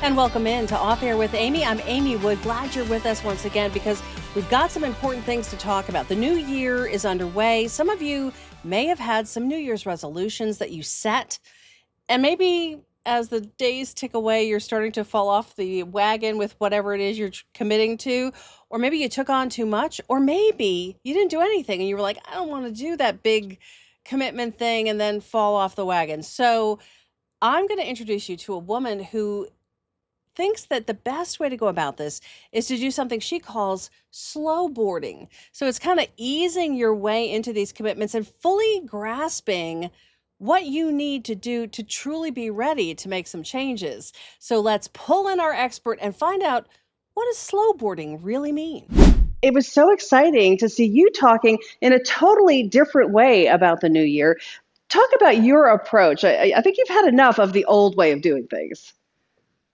And welcome in to Off Air with Amy. I'm Amy Wood. Glad you're with us once again because we've got some important things to talk about. The new year is underway. Some of you may have had some New Year's resolutions that you set, and maybe as the days tick away, you're starting to fall off the wagon with whatever it is you're committing to, or maybe you took on too much, or maybe you didn't do anything and you were like, I don't want to do that big commitment thing and then fall off the wagon. So I'm going to introduce you to a woman who thinks that the best way to go about this is to do something she calls slow boarding. So it's kind of easing your way into these commitments and fully grasping what you need to do to truly be ready to make some changes. So let's pull in our expert and find out, what does slow boarding really mean? It was so exciting to see you talking in a totally different way about the new year. Talk about your approach. I think you've had enough of the old way of doing things.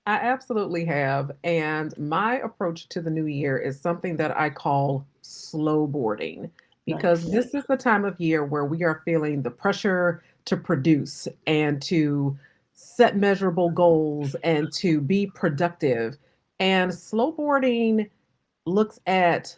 I absolutely have. And my approach to the new year is something that I call slow boarding, because Nice. this is the time of year where we are feeling the pressure to produce and to set measurable goals and to be productive. And slow boarding looks at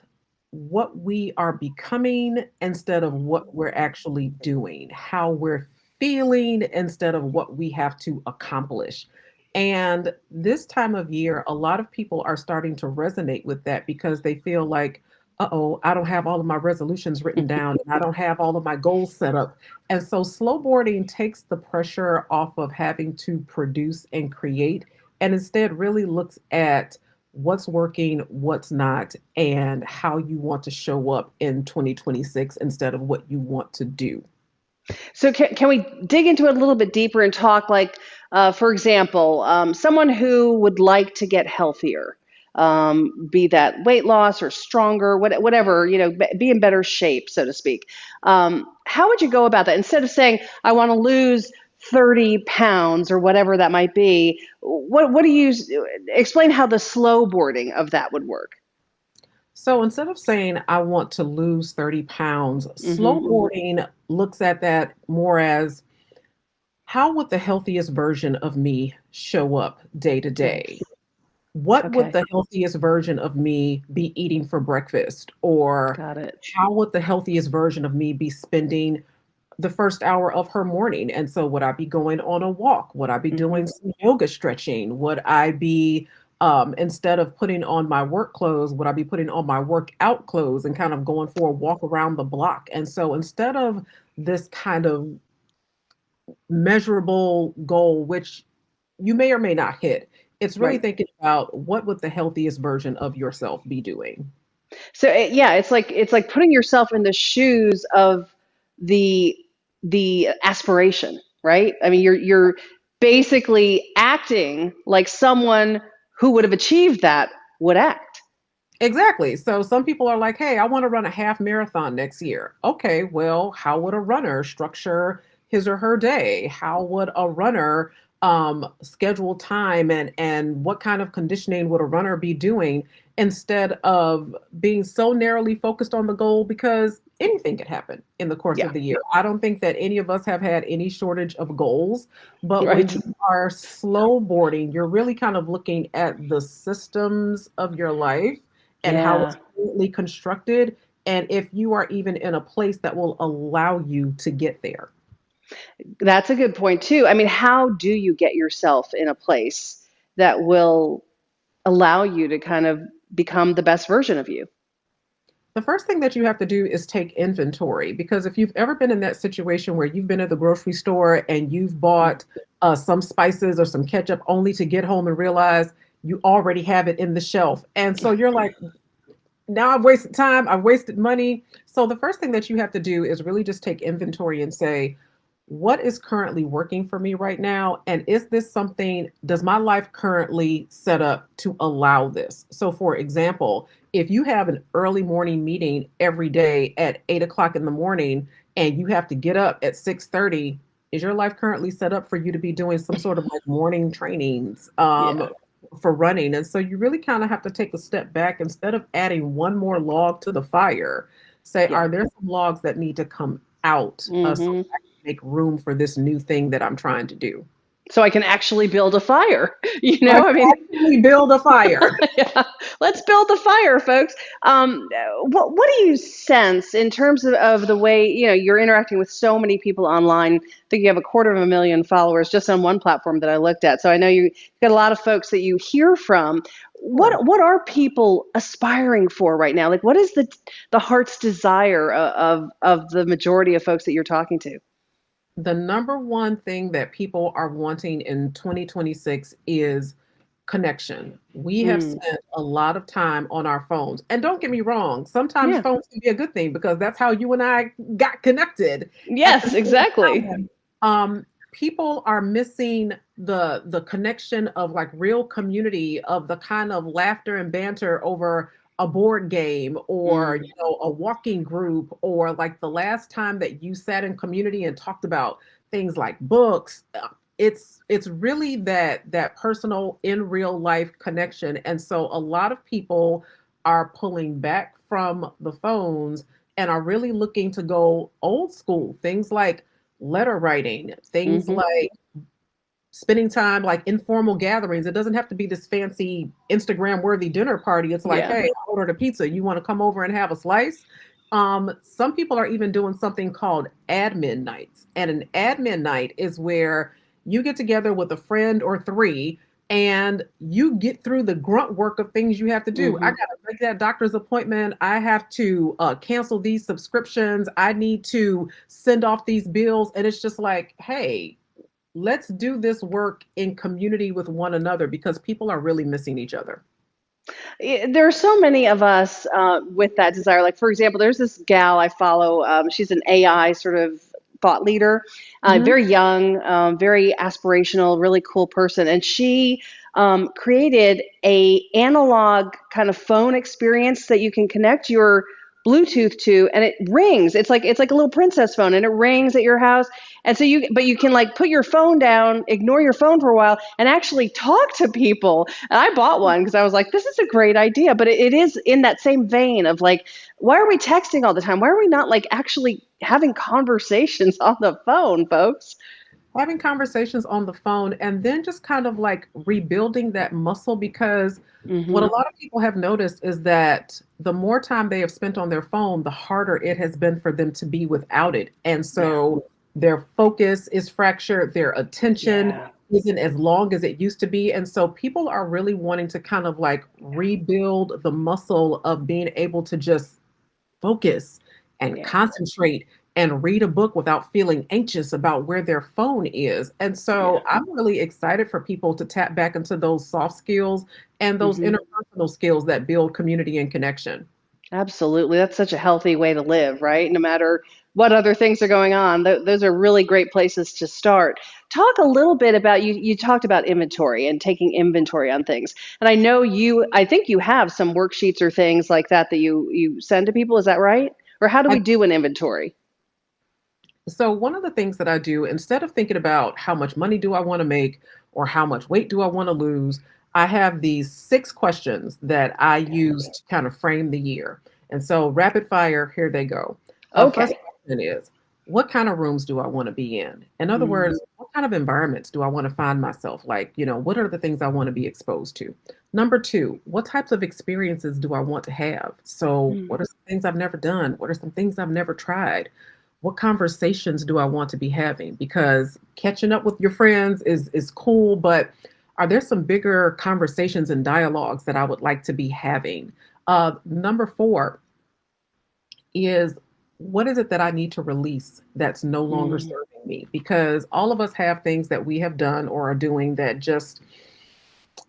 what we are becoming instead of what we're actually doing, how we're feeling instead of what we have to accomplish. And this time of year, a lot of people are starting to resonate with that because they feel like, uh-oh, I don't have all of my resolutions written down and I don't have all of my goals set up. And so slowboarding takes the pressure off of having to produce and create, and instead really looks at what's working, what's not, and how you want to show up in 2026 instead of what you want to do. So can we dig into it a little bit deeper and talk like, for example, someone who would like to get healthier, be that weight loss or stronger, whatever, be in better shape, so to speak. How would you go about that? Instead of saying, I want to lose 30 pounds or whatever that might be, what do you explain how the slow boarding of that would work? So instead of saying, I want to lose 30 pounds, Hmm. slowboarding looks at that more as, how would the healthiest version of me show up day to day? Nice. What would Okay. the healthiest version of me be eating for breakfast? Or Got it. how would the healthiest version of me be spending the first hour of her morning? And so, would I be going on a walk? Would I be Hmm. doing some yoga stretching? Would I be, instead of putting on my work clothes, would I be putting on my workout clothes and kind of going for a walk around the block? And so, instead of this kind of measurable goal, which you may or may not hit, it's really Right. thinking about, what would the healthiest version of yourself be doing? So yeah, it's like putting yourself in the shoes of the the aspiration, right? I mean, you're basically acting like someone who would have achieved that would act. Exactly. So some people are like, hey, I want to run a half marathon next year. Okay, well, how would a runner structure his or her day? How would a runner schedule time, and what kind of conditioning would a runner be doing, instead of being so narrowly focused on the goal, because anything could happen in the course Yeah, of the year. I don't think that any of us have had any shortage of goals, but when right. you are slow boarding, you're really kind of looking at the systems of your life and how Yeah, it's currently constructed, and if you are even in a place that will allow you to get there. that's a good point too. I mean, how do you get yourself in a place that will allow you to kind of become the best version of you? The first thing that you have to do is take inventory, because if you've ever been in that situation where you've been at the grocery store and you've bought some spices or some ketchup only to get home and realize you already have it in the shelf. And so you're like, now I've wasted time, I've wasted money. So the first thing that you have to do is really just take inventory and say, what is currently working for me right now? And is this something, does my life currently set up to allow this? So, for example, if you have an early morning meeting every day at 8 o'clock in the morning and you have to get up at 6:30, is your life currently set up for you to be doing some sort of like morning trainings Yeah, for running? And so you really kind of have to take a step back, instead of adding one more log to the fire. Say, yeah. are there some logs that need to come out, so Hmm. make room for this new thing that I'm trying to do? So I can actually build a fire. So I I can mean, actually build a fire. yeah, let's build the fire, folks. What do you sense in terms of the way, you're interacting with so many people online? I think you have 250,000 followers just on one platform that I looked at. So I know you've got a lot of folks that you hear from. Sure. What are people aspiring for right now? Like, what is the heart's desire of the majority of folks that you're talking to? The number one thing that people are wanting in 2026 is connection. We have Mm, spent a lot of time on our phones. And don't get me wrong, sometimes yeah. phones can be a good thing because that's how you and I got connected. At the Yes, same exactly. time, people are missing the connection of like real community, of the kind of laughter and banter over a board game, or Mm, a walking group, or like the last time that you sat in community and talked about things like books. It's really that personal in real life connection. And so a lot of people are pulling back from the phones and are really looking to go old school, things like letter writing, things hmm. like spending time, like informal gatherings. It doesn't have to be this fancy Instagram worthy dinner party. It's like, Yeah. hey, I ordered a pizza, you want to come over and have a slice? Some people are even doing something called admin nights, and an admin night is where you get together with a friend or three and you get through the grunt work of things you have to do. I Hmm. got to make that doctor's appointment. I have to cancel these subscriptions. I need to send off these bills. And it's just like, hey, let's do this work in community with one another because people are really missing each other. There are so many of us with that desire. Like, for example, there's this gal I follow. She's an AI sort of thought leader, Hmm. very young, very aspirational, really cool person, and she created a analog kind of phone experience that you can connect your Bluetooth to, and it rings. It's like a little princess phone, and it rings at your house. And so you can like put your phone down, ignore your phone for a while, and actually talk to people. And I bought one because I was like, this is a great idea. But it is in that same vein of like, why are we texting all the time? Why are we not like actually having conversations on the phone, folks? Having conversations on the phone and then just kind of like rebuilding that muscle, because what a Hmm. lot of people have noticed is that the more time they have spent on their phone, the harder it has been for them to be without it. And Yeah. so their focus is fractured, their attention Yeah. isn't as long as it used to be. And so people are really wanting to kind of like rebuild the muscle of being able to just focus and Yeah. concentrate and read a book without feeling anxious about where their phone is. And Yeah. so I'm really excited for people to tap back into those soft skills and those Hmm. interpersonal skills that build community and connection. Absolutely. That's such a healthy way to live, right? No matter what other things are going on, those are really great places to start. Talk a little bit about you talked about inventory and taking inventory on things. And I think you have some worksheets or things like that that you send to people, is that right? Or how do I we do an inventory? So one of the things that I do, instead of thinking about how much money do I want to make or how much weight do I want to lose, I have these 6 questions that I use to kind of frame the year. And so rapid fire, here they go. First Okay. question is, what kind of rooms do I want to be in? In other Mm, words, what kind of environments do I want to find myself? Like, what are the things I want to be exposed to? Number two, what types of experiences do I want to have? So mm, what are some things I've never done? What are some things I've never tried? What conversations do I want to be having? Because catching up with your friends is cool, but are there some bigger conversations and dialogues that I would like to be having? Number four is, what is it that I need to release that's no longer mm. serving me? Because all of us have things that we have done or are doing that just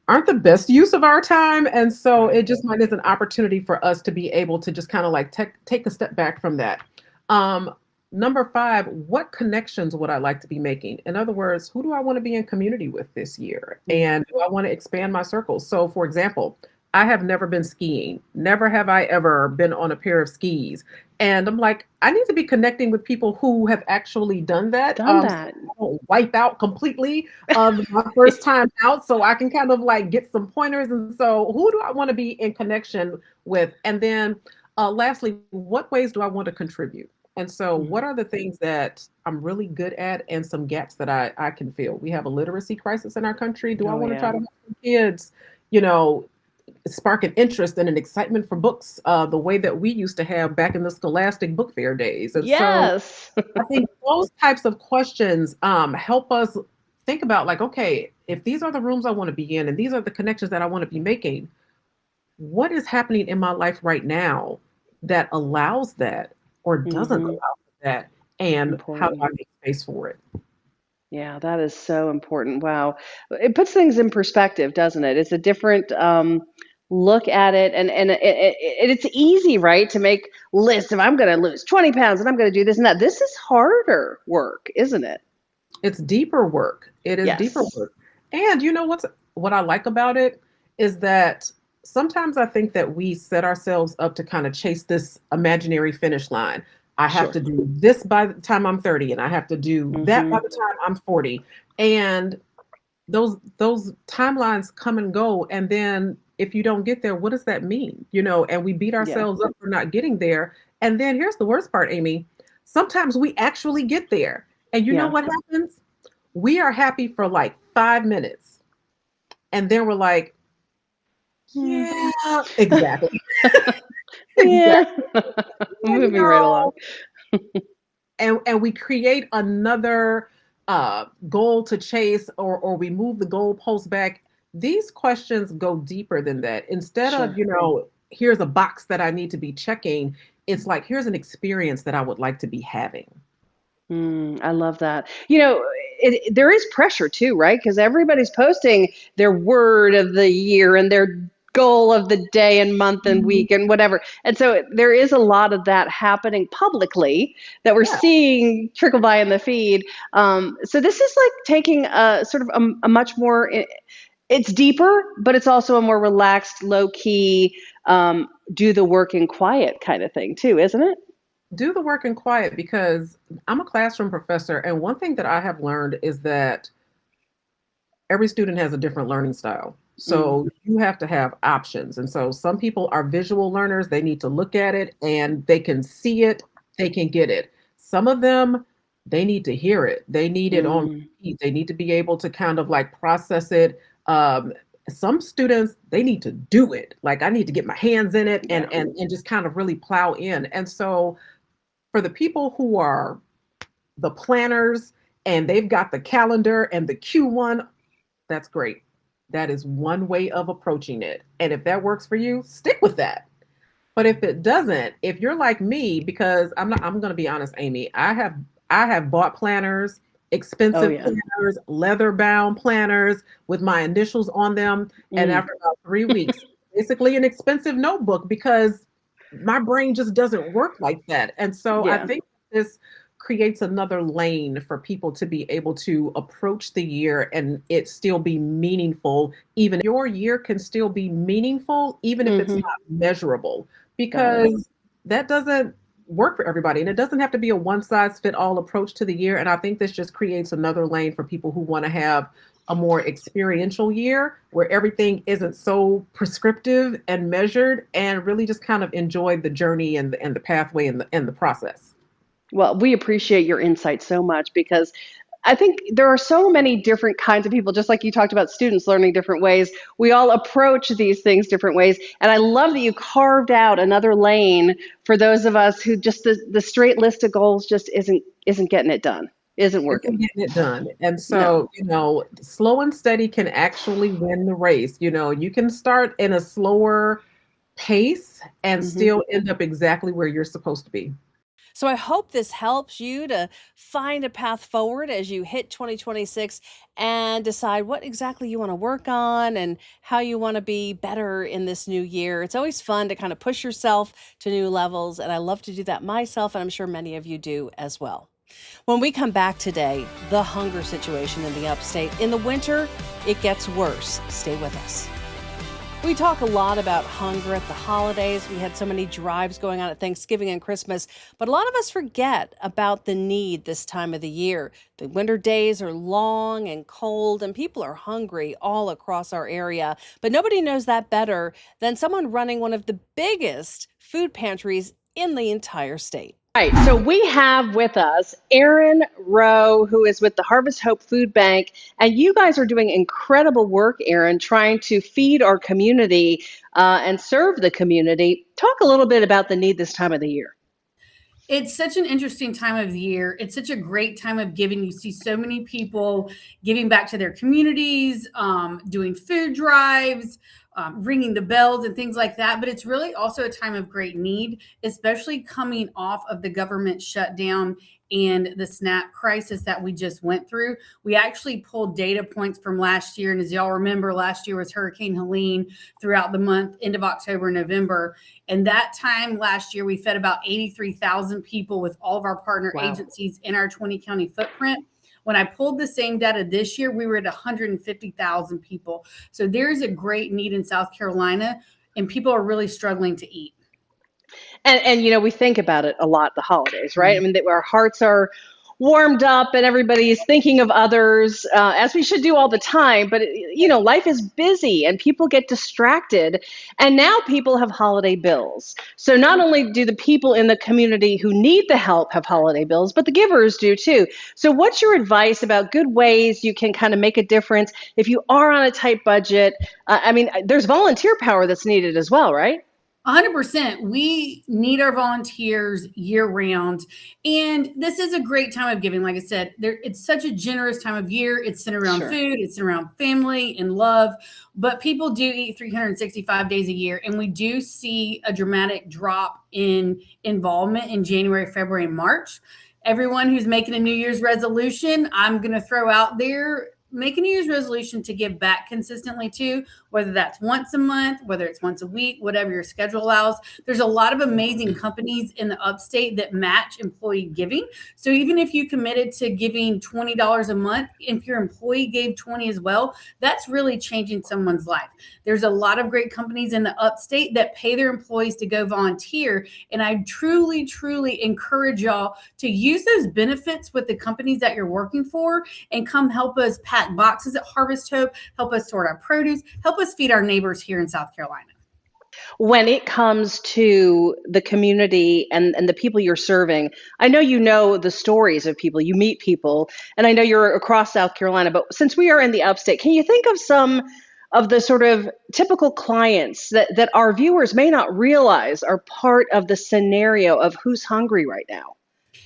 aren't the best use of our time. And so Right. it just might is an opportunity for us to be able to just kind of like take a step back from that. Um, Number five, what connections would I like to be making? In other words, who do I want to be in community with this year? Mm. And do I want to expand my circles? So, for example, I have never been skiing. Never have I ever been on a pair of skis. And I'm like, I need to be connecting with people who have actually done that. Done So that. I don't wipe out completely my first time out, so I can kind of like get some pointers. And so, who do I want to be in connection with? And then, lastly, what ways do I want to contribute? And so, what Mhm. are the things that I'm really good at and some gaps that I can fill? We have a literacy crisis in our country. Do I Oh, want to try yeah. to help some kids, you know, spark an interest and an excitement for books the way that we used to have back in the scholastic book fair days? And so, Yes. I think those types of questions help us think about, like, okay, if these are the rooms I want to be in and these are the connections that I want to be making, what is happening in my life right now that allows that or doesn't Mhm. allow for that? And how do Important. I make space for it? Yeah, that is so important. Wow. It puts things in perspective, doesn't it? It's a different look at it. And it's easy, right, to make lists of I'm going to lose 20 pounds and I'm going to do this and that. This is harder work, isn't it? It's deeper work. It is deeper Yes. work. And you know what I like about it is that sometimes I think that we set ourselves up to kind of chase this imaginary finish line. I have Sure. to do this by the time I'm 30 and I have to do that by Hmm. the time I'm 40. And those timelines come and go, and then if you don't get there, what does that mean? And we beat Yeah. ourselves up for not getting there. And then here's the worst part, Amy. Sometimes we actually get there. And you know Yeah. what happens? We are happy for like 5 minutes. And then we're like, Mm. yeah, exactly. Yeah. Exactly. Yeah, Moving right along. and we create another goal to chase, or we move the goalpost back. These questions go deeper than that. Instead of, Sure. here's a box that I need to be checking, it's like, here's an experience that I would like to be having. I love that. There is pressure too, right? Because everybody's posting their word of the year and their goal of the day and month and Mhm. week and whatever. And so there is a lot of that happening publicly that we're Yeah, seeing trickle by in the feed. So this is like taking a sort of a much more, it's deeper, but it's also a more relaxed, low key, do the work in quiet kind of thing too, isn't it? do the work in quiet, because I'm a classroom professor, and one thing that I have learned is that every student has a different learning style. Mm, So you have to have options. And so some people are visual learners. They need to look at it and they can see it, they can get it. Some of them, they need to hear it. They need it on mm, repeat. They need to be able to kind of like process it. Some students, they need to do it. Like, I need to get my hands in it and yeah. and just kind of really plow in. And so for the people who are the planners and they've got the calendar and the Q1, that's great. That is one way of approaching it. And if that works for you, stick with that. But if it doesn't, if you're like me, because I'm going to be honest, Amy, I have bought planners, Oh, expensive yeah. planners, leather bound planners with my initials on them. And Mm. after about 3 weeks, basically an expensive notebook, because my brain just doesn't work like that. And so I Yeah. think this creates another lane for people to be able to approach the year and it still be meaningful. Even your year can still be meaningful, even if it's Mhm. not measurable, Got it. because that doesn't work for everybody. And it doesn't have to be a one size fit all approach to the year. And I think this just creates another lane for people who want to have a more experiential year where everything isn't so prescriptive and measured, and really just kind of enjoy the journey and the pathway and the process. Well, we appreciate your insight so much because I think there are so many different kinds of people, just like you talked about students learning different ways. We all approach these things different ways. And I love that you carved out another lane for those of us who just the straight list of goals just isn't getting it done, isn't Isn't working. getting it done. And No. so, slow and steady can actually win the race. You can start in a slower pace and Hmm. still end up exactly where you're supposed to be. So I hope this helps you to find a path forward as you hit 2026 and decide what exactly you want to work on and how you want to be better in this new year. It's always fun to kind of push yourself to new levels, and I love to do that myself, and I'm sure many of you do as well. When we come back today, the hunger situation in the upstate. In the winter, it gets worse. Stay with us. We talk a lot about hunger at the holidays. We had so many drives going on at Thanksgiving and Christmas, but a lot of us forget about the need this time of the year. The winter days are long and cold, and people are hungry all across our area. But nobody knows that better than someone running one of the biggest food pantries in the entire state. Right. So we have with us Erin Rowe, who is with the Harvest Hope Food Bank. And you guys are doing incredible work, Erin, trying to feed our community and serve the community. Talk a little bit about the need this time of the year. It's such an interesting time of year. It's such a great time of giving. You see so many people giving back to their communities, doing food drives, ringing the bells and things like that. But it's really also a time of great need, especially coming off of the government shutdown and the SNAP crisis that we just went through. We actually pulled data points from last year. And as y'all remember, last year was Hurricane Helene throughout the month, end of October, November. And that time last year, we fed about 83,000 people with all of our partner agencies in our 20 county footprint. When I pulled the same data this year, we were at 150,000 people. So there's a great need in South Carolina, and people are really struggling to eat. And we think about it a lot, the holidays, right? I mean, our hearts are warmed up and everybody's thinking of others, as we should do all the time. But, life is busy and people get distracted. And now people have holiday bills. So not only do the people in the community who need the help have holiday bills, but the givers do too. So what's your advice about good ways you can kind of make a difference if you are on a tight budget? There's volunteer power that's needed as well, right? 100%. We need our volunteers year round. And this is a great time of giving. Like I said, it's such a generous time of year. It's centered around food, it's centered around family and love. But people do eat 365 days a year. And we do see a dramatic drop in involvement in January, February, and March. Everyone who's making a New Year's resolution, I'm going to throw out there, make a New Year's resolution to give back consistently too, whether that's once a month, whether it's once a week, whatever your schedule allows. There's a lot of amazing companies in the upstate that match employee giving. So even if you committed to giving $20 a month, if your employee gave 20 as well, that's really changing someone's life. There's a lot of great companies in the upstate that pay their employees to go volunteer. And I truly, truly encourage y'all to use those benefits with the companies that you're working for and come help us pack boxes at Harvest Hope, help us sort our produce, help us feed our neighbors here in South Carolina. When it comes to the community and the people you're serving, I know you know the stories of people, you meet people, and I know you're across South Carolina, but since we are in the upstate, can you think of some of the sort of typical clients that our viewers may not realize are part of the scenario of who's hungry right now?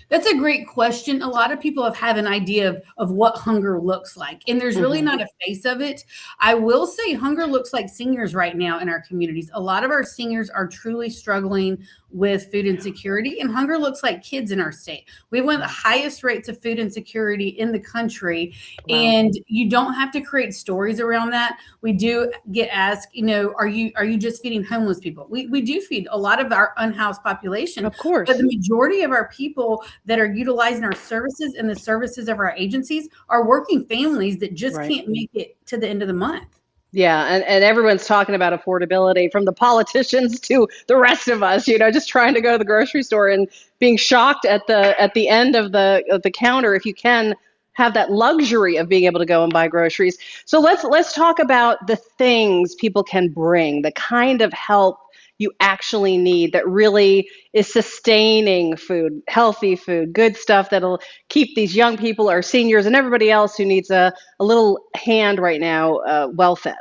That's a great question. A lot of people have an idea of what hunger looks like, and there's really not a face of it. I will say hunger looks like seniors right now in our communities. A lot of our seniors are truly struggling with food insecurity, and hunger looks like kids in our state. We have one of the highest rates of food insecurity in the country, and you don't have to create stories around that. We do get asked, are you just feeding homeless people? We do feed a lot of our unhoused population, of course, but the majority of our people that are utilizing our services and the services of our agencies are working families that just can't make it to the end of the month. Yeah, and everyone's talking about affordability, from the politicians to the rest of us, just trying to go to the grocery store and being shocked at the end of the counter if you can have that luxury of being able to go and buy groceries. So let's talk about the things people can bring, the kind of help you actually need that really is sustaining food, healthy food, good stuff that'll keep these young people, our seniors, and everybody else who needs a little hand right now well fed.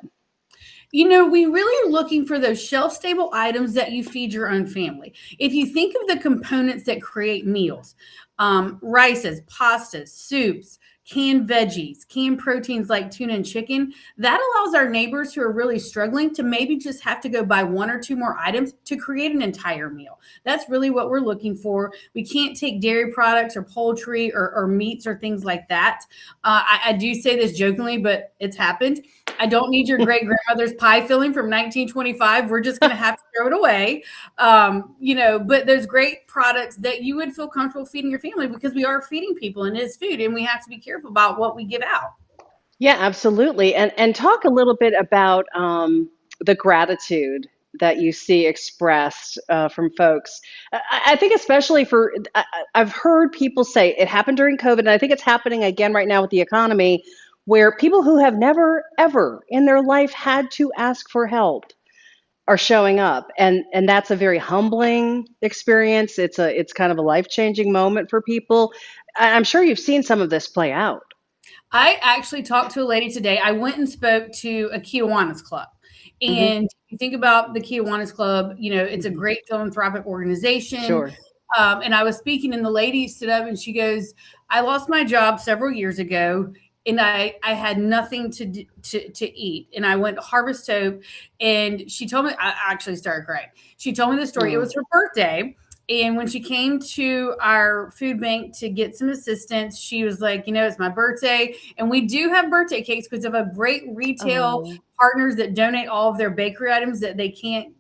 We really are looking for those shelf-stable items that you feed your own family. If you think of the components that create meals, rices, pastas, soups, canned veggies, canned proteins like tuna and chicken, that allows our neighbors who are really struggling to maybe just have to go buy one or two more items to create an entire meal. That's really what we're looking for. We can't take dairy products or poultry or meats or things like that. I do say this jokingly, but it's happened. I don't need your great grandmother's pie filling from 1925. We're just going to have to throw it away. But there's great products that you would feel comfortable feeding your family, because we are feeding people and it's food, and we have to be careful about what we give out. Yeah, absolutely. And talk a little bit about the gratitude that you see expressed from folks. I think especially I've heard people say it happened during COVID, and I think it's happening again right now with the economy, where people who have never, ever in their life had to ask for help are showing up, and that's a very humbling experience. It's kind of a life-changing moment for people. I'm sure you've seen some of this play out. I actually talked to a lady today. I went and spoke to a Kiwanis Club. Hmm. And you think about the Kiwanis Club, it's a Hmm. great philanthropic organization. Sure. And I was speaking, and the lady stood up and she goes, I lost my job several years ago, and I had nothing to eat. And I went to Harvest Hope, and she told me, I actually started crying. She told me the story. It Mm. was her birthday. And when she came to our food bank to get some assistance, she was like, it's my birthday. And we do have birthday cakes because of a great retail Oh, partners that donate all of their bakery items that they can't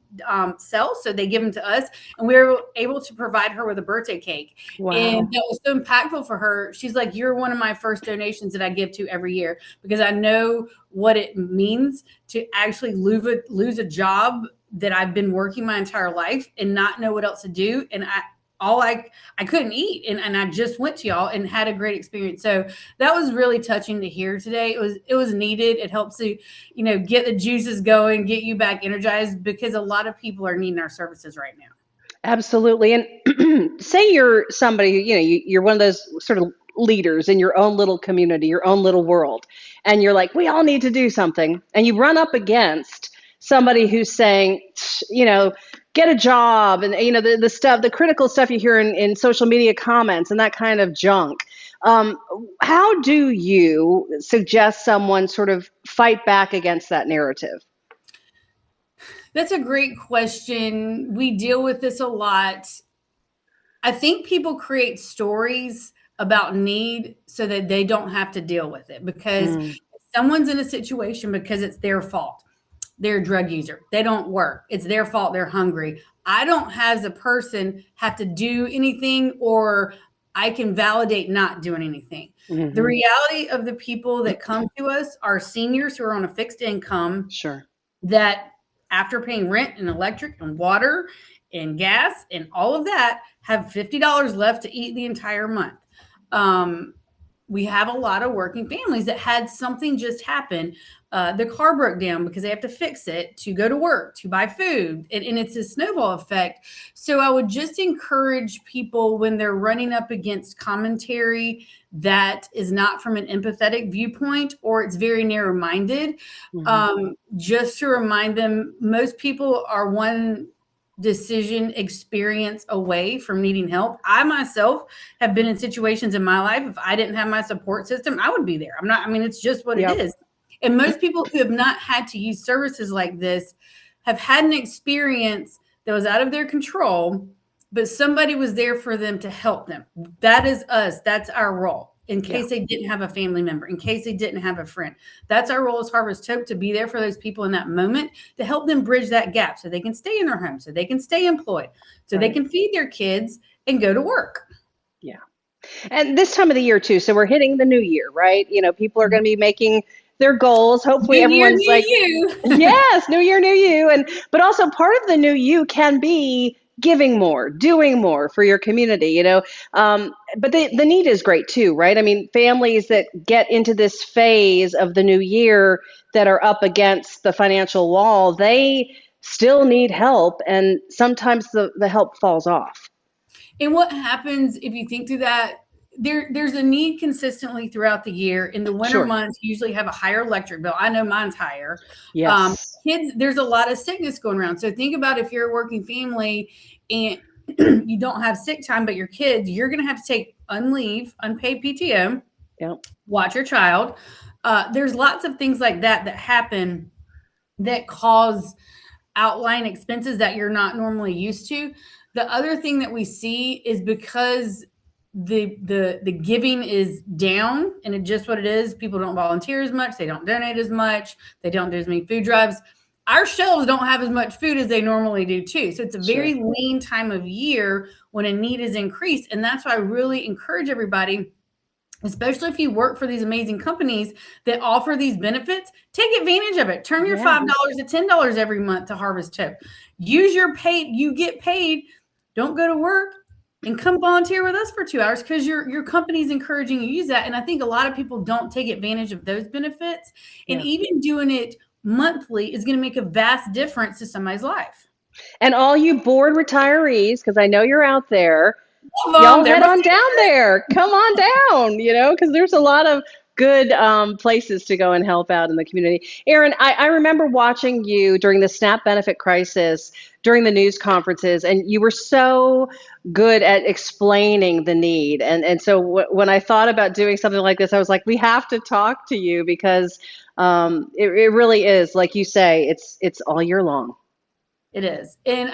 sell. So they give them to us. And we were able to provide her with a birthday cake. And wow. that was so impactful for her. She's like, you're one of my first donations that I give to every year because I know what it means to actually lose a job that I've been working my entire life and not know what else to do. And I couldn't eat. And I just went to y'all and had a great experience. So that was really touching to hear today. It was needed. It helps to, get the juices going, get you back energized because a lot of people are needing our services right now. Absolutely. And say you're somebody who, you're one of those sort of leaders in your own little community, your own little world, and you're like, we all need to do something. And you run up against somebody who's saying, get a job, and the stuff, the critical stuff you hear in social media comments and that kind of junk. How do you suggest someone sort of fight back against that narrative? That's a great question. We deal with this a lot. I think people create stories about need so that they don't have to deal with it because Mm, someone's in a situation because it's their fault. They're a drug user. They don't work. It's their fault. They're hungry. I don't, as a person, have to do anything, or I can validate not doing anything. The hmm. reality of the people that come to us are seniors who are on a fixed income Sure. that, after paying rent and electric and water and gas and all of that, have $50 left to eat the entire month. We have a lot of working families that had something just happen. The car broke down because they have to fix it to go to work, to buy food. And it's a snowball effect. So I would just encourage people when they're running up against commentary that is not from an empathetic viewpoint or it's very narrow-minded, Hmm. just to remind them, most people are one decision experience away from needing help. I myself have been in situations in my life. If I didn't have my support system, I would be there. It's just what it Yep. is. And most people who have not had to use services like this have had an experience that was out of their control, but somebody was there for them to help them. That is us. That's our role. In Yeah. case they didn't have a family member, in case they didn't have a friend. That's our role as Harvest Hope, to be there for those people in that moment, to help them bridge that gap so they can stay in their home, so they can stay employed, so they Right. can feed their kids and go to work. Yeah. And this time of the year too. So we're hitting the new year, right? People are going to be making their goals. Hopefully New year, everyone's new like, you. yes, new year, new you. But also part of the new you can be giving more, doing more for your community. But the need is great too, right? I mean, families that get into this phase of the new year that are up against the financial wall, they still need help. And sometimes the help falls off. And what happens if you think through that? There's a need consistently throughout the year. In the winter Sure. months, you usually have a higher electric bill. I know mine's higher. Yes. Kids, there's a lot of sickness going around. So think about if you're a working family and you don't have sick time, but your kids, you're going to have to take unpaid PTO, Yep. watch your child. There's lots of things like that happen that cause outline expenses that you're not normally used to. The other thing that we see is because the giving is down, and it's just what it is. People don't volunteer as much, they don't donate as much, they don't do as many food drives. Our shelves don't have as much food as they normally do too. So it's a Sure. very lean time of year when a need is increased. And that's why I really encourage everybody, especially if you work for these amazing companies that offer these benefits, take advantage of it. Turn your Yeah. $5 to $10 every month to Harvest Hope. Use your paid, you get paid. Don't go to work and come volunteer with us for 2 hours because your company's encouraging you to use that. And I think a lot of people don't take advantage of those benefits. And Yeah. even doing it monthly is going to make a vast difference to somebody's life. And all you bored retirees, because I know you're out there, Love y'all them. head on down there. Come on down, because there's a lot of good places to go and help out in the community. Erin, I remember watching you during the SNAP benefit crisis during the news conferences, and you were so good at explaining the need. And so when I thought about doing something like this, I was like, we have to talk to you because it really is, like you say, it's all year long. It is. And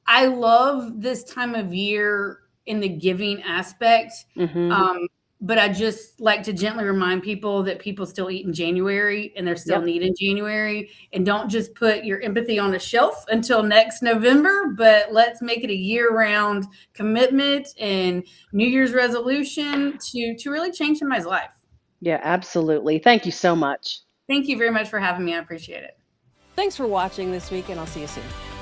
I love this time of year in the giving aspect. Mm-hmm. But I just like to gently remind people that people still eat in January and they're still need in January. And don't just put your empathy on a shelf until next November, but let's make it a year-round commitment and New Year's resolution to really change somebody's life. Yeah, absolutely. Thank you so much. Thank you very much for having me. I appreciate it. Thanks for watching this week, and I'll see you soon.